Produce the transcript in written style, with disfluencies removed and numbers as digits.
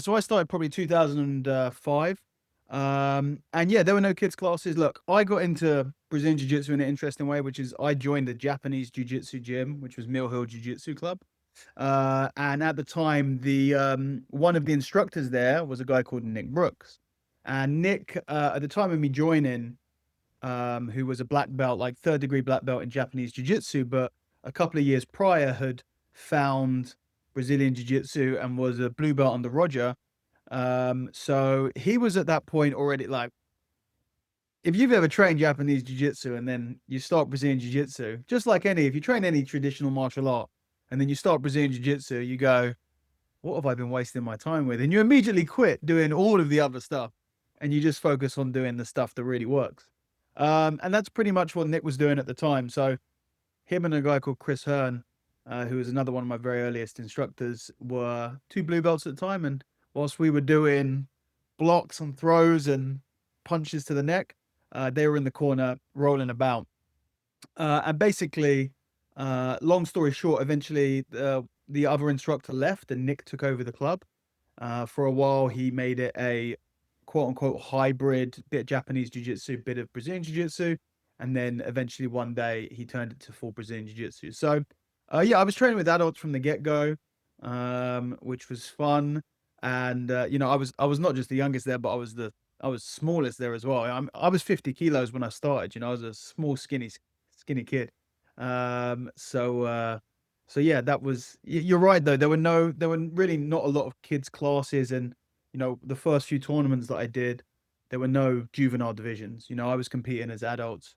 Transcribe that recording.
So I started probably 2005. And yeah, there were no kids classes. Look, I got into Brazilian Jiu-Jitsu in an interesting way, which is I joined the Japanese Jiu-Jitsu gym, which was Mill Hill Jiu-Jitsu Club. And at the time, the one of the instructors there was a guy called Nick Brooks. And Nick, at the time of me joining, who was a black belt, like third degree black belt in Japanese Jiu-Jitsu, but a couple of years prior had found Brazilian Jiu-Jitsu and was a blue belt under Roger. So he was at that point already like, if you've ever trained Japanese Jiu-Jitsu and then you start Brazilian Jiu-Jitsu, just like if you train any traditional martial art and then you start Brazilian Jiu-Jitsu, you go, what have I been wasting my time with? And you immediately quit doing all of the other stuff and you just focus on doing the stuff that really works. And that's pretty much what Nick was doing at the time. So him and a guy called Chris Hearn, who was another one of my very earliest instructors, were two blue belts at the time. And whilst we were doing blocks and throws and punches to the neck, they were in the corner rolling about. And basically, long story short, eventually the other instructor left and Nick took over the club. For a while, he made it a quote unquote hybrid, bit Japanese jiu-jitsu, bit of Brazilian jiu-jitsu. And then eventually one day he turned it to full Brazilian jiu-jitsu. So yeah, I was training with adults from the get-go, which was fun. And I was not just the youngest there, but I was smallest there as well. I was 50 kilos when I started. I was a small, skinny kid. So yeah, that was. You're right though. There were really not a lot of kids classes, and the first few tournaments that I did, there were no juvenile divisions. I was competing as adults.